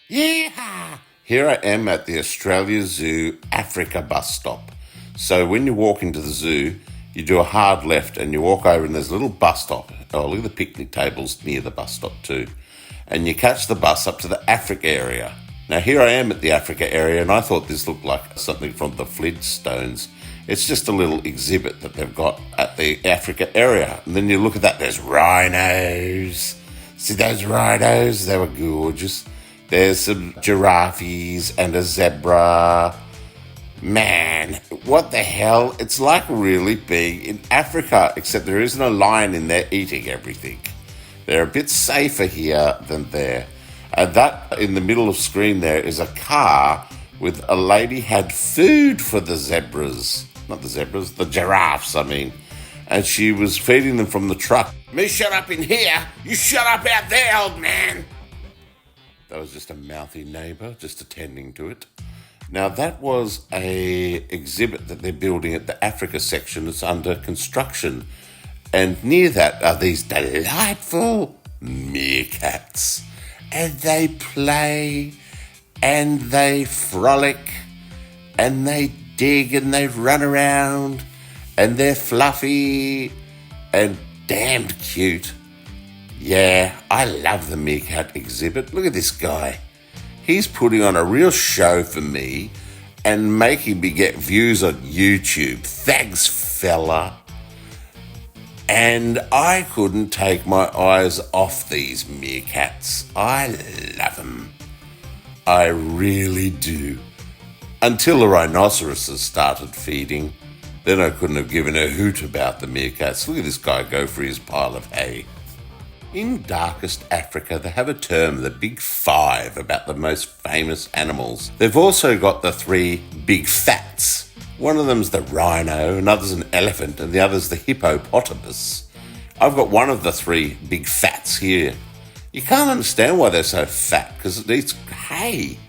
Yeehaw! Here I am at the Australia Zoo Africa bus stop. So when you walk into the zoo, you do a hard left and you walk over and there's a little bus stop. Oh, look at the picnic tables near the bus stop too. And you catch the bus up to the Africa area. Now here I am at the Africa area and I thought this looked like something from the Flintstones. It's just a little exhibit that they've got at the Africa area. And then you look at that, there's rhinos. See those rhinos? They were gorgeous. There's some giraffes and a zebra. Man, what the hell? It's like really being in Africa, except there isn't a lion in there eating everything. They're a bit safer here than there. And that in the middle of screen there is a car with a lady had food for the zebras. Not the zebras, the giraffes, I mean. And she was feeding them from the truck. Me shut up in here, you shut up out there, old man. That was just a mouthy neighbour, just attending to it. Now that was a exhibit that they're building at the Africa section. It's under construction. And near that are these delightful meerkats. And they play and they frolic and they dig and they run around and they're fluffy and damned cute. Yeah, I love the meerkat exhibit. Look at this guy. He's putting on a real show for me and making me get views on YouTube. Thanks, fella. And I couldn't take my eyes off these meerkats. I love them. I really do. Until the rhinoceroses started feeding. Then I couldn't have given a hoot about the meerkats. Look at this guy go for his pile of hay. In darkest Africa, they have a term, the Big Five, about the most famous animals. They've also got the three big fats. One of them's the rhino, another's an elephant, and the other's the hippopotamus. I've got one of the three big fats here. You can't understand why they're so fat, because it eats hay.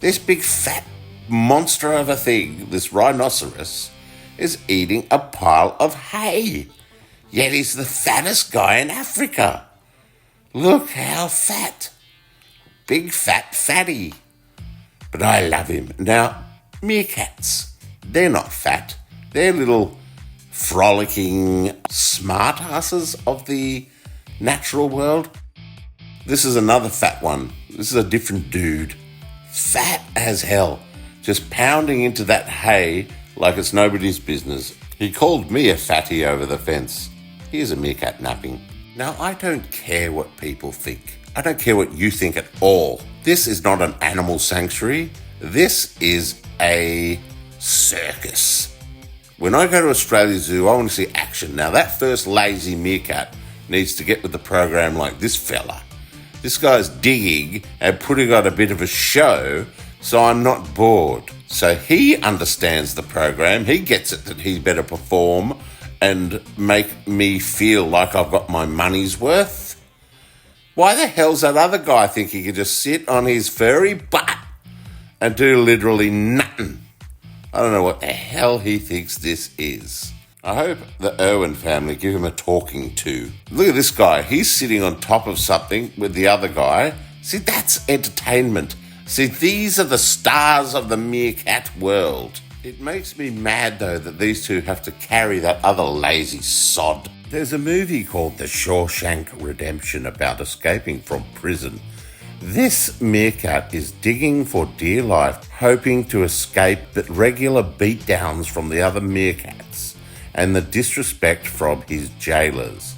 This big fat monster of a thing, this rhinoceros, is eating a pile of hay. Yet he's the fattest guy in Africa. Look how fat. Big fat fatty. But I love him. Now, meerkats, they're not fat. They're little frolicking smartasses of the natural world. This is another fat one. This is a different dude. Fat as hell. Just pounding into that hay like it's nobody's business. He called me a fatty over the fence. Here's a meerkat napping. Now, I don't care what people think. I don't care what you think at all. This is not an animal sanctuary. This is a circus. When I go to Australia Zoo, I want to see action. Now, that first lazy meerkat needs to get with the program like this fella. This guy's digging and putting on a bit of a show, so I'm not bored. So he understands the program. He gets it that he better perform and make me feel like I've got my money's worth. Why the hell's that other guy think he can just sit on his furry butt and do literally nothing? I don't know what the hell he thinks this is. I hope the Irwin family give him a talking to. Look at this guy. He's sitting on top of something with the other guy. See, that's entertainment. See, these are the stars of the meerkat world. It makes me mad, though, that these two have to carry that other lazy sod. There's a movie called The Shawshank Redemption about escaping from prison. This meerkat is digging for dear life, hoping to escape the regular beatdowns from the other meerkats and the disrespect from his jailers.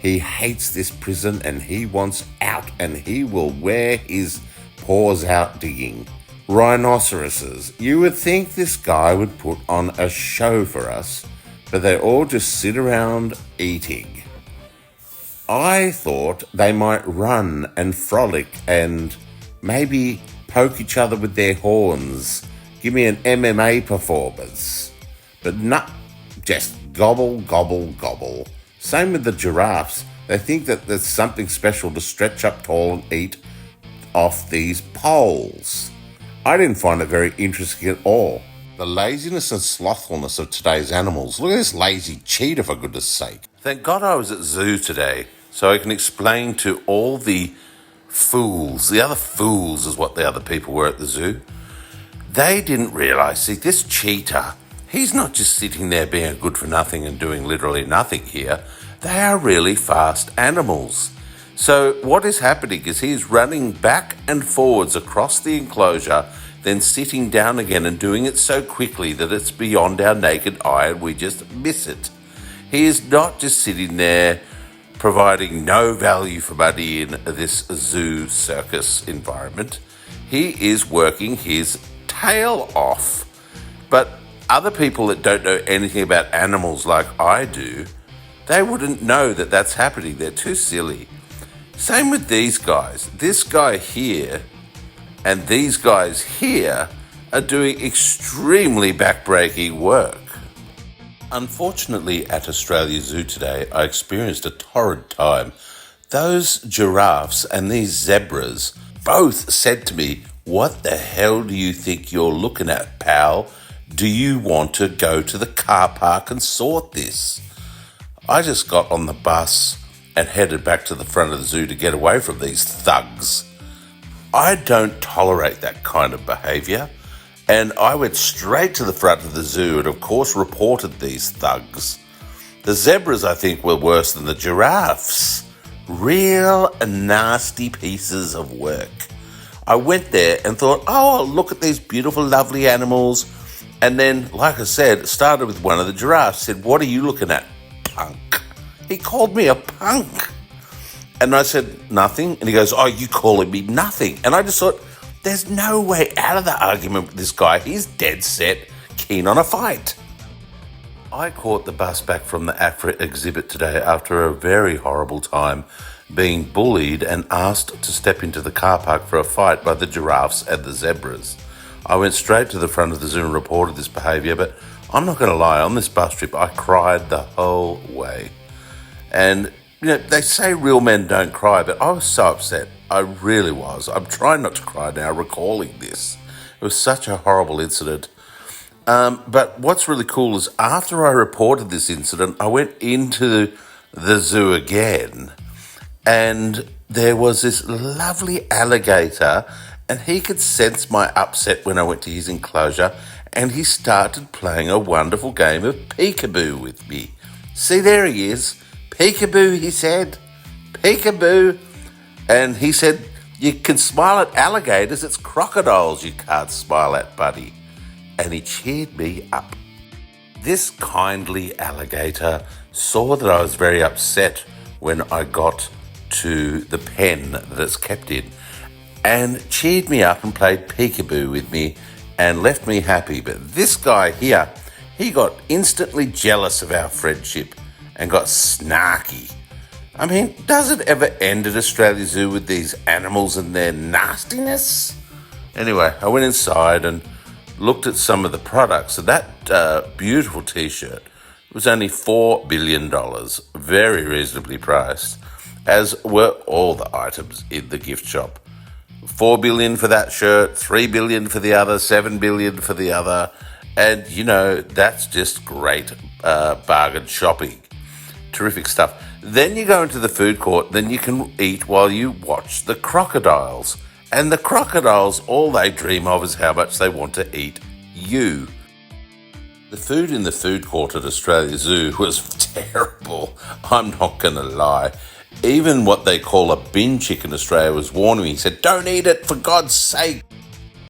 He hates this prison and he wants out, and he will wear his paws out digging. Rhinoceroses. You would think this guy would put on a show for us, but they all just sit around eating. I thought they might run and frolic and maybe poke each other with their horns. Give me an MMA performance. But nah, just gobble, gobble, gobble. Same with the giraffes. They think that there's something special to stretch up tall and eat off these poles. I didn't find it very interesting at all. The laziness and slothfulness of today's animals. Look at this lazy cheetah, for goodness sake. Thank God I was at zoo today, so I can explain to all the fools. The other fools is what the other people were at the zoo. They didn't realise, see, this cheetah, he's not just sitting there being good for nothing and doing literally nothing here. They are really fast animals. So what is happening is he is running back and forwards across the enclosure, then sitting down again and doing it so quickly that it's beyond our naked eye and we just miss it. He is not just sitting there providing no value for money in this zoo circus environment. He is working his tail off. But other people that don't know anything about animals like I do, they wouldn't know that that's happening. They're too silly. Same with these guys. This guy here and these guys here are doing extremely backbreaking work. Unfortunately, at Australia Zoo today, I experienced a torrid time. Those giraffes and these zebras both said to me, "What the hell do you think you're looking at, pal? Do you want to go to the car park and sort this?" I just got on the bus and headed back to the front of the zoo to get away from these thugs. I don't tolerate that kind of behaviour. And I went straight to the front of the zoo and, of course, reported these thugs. The zebras, I think, were worse than the giraffes. Real nasty pieces of work. I went there and thought, oh, look at these beautiful, lovely animals. And then, like I said, started with one of the giraffes. Said, "What are you looking at, punk?" He called me a punk. And I said, "Nothing." And he goes, "Oh, you calling me nothing?" And I just thought, there's no way out of the argument with this guy. He's dead set, keen on a fight. I caught the bus back from the AFRA exhibit today after a very horrible time being bullied and asked to step into the car park for a fight by the giraffes and the zebras. I went straight to the front of the zoo and reported this behaviour, but I'm not going to lie, on this bus trip I cried the whole way. And they say real men don't cry, but I was so upset. I really was. I'm trying not to cry now recalling this. It was such a horrible incident. But what's really cool is after I reported this incident, I went into the zoo again and there was this lovely alligator and he could sense my upset when I went to his enclosure and he started playing a wonderful game of peekaboo with me. See, there he is. "Peekaboo," he said. "Peekaboo." And he said, "You can smile at alligators, it's crocodiles you can't smile at, buddy." And he cheered me up. This kindly alligator saw that I was very upset when I got to the pen that it's kept in and cheered me up and played peekaboo with me and left me happy. But this guy here, he got instantly jealous of our friendship and got snarky. I mean, does it ever end at Australia Zoo with these animals and their nastiness? Anyway, I went inside and looked at some of the products. So that beautiful t-shirt was only $4 billion, very reasonably priced, as were all the items in the gift shop. $4 billion for that shirt, $3 billion for the other, $7 billion for the other. And, that's just great bargain shopping. Terrific stuff. Then you go into the food court, then you can eat while you watch the crocodiles. And the crocodiles, all they dream of is how much they want to eat you. The food in the food court at Australia Zoo was terrible. I'm not going to lie. Even what they call a bin chicken in Australia was warning me. He said, "Don't eat it, for God's sake."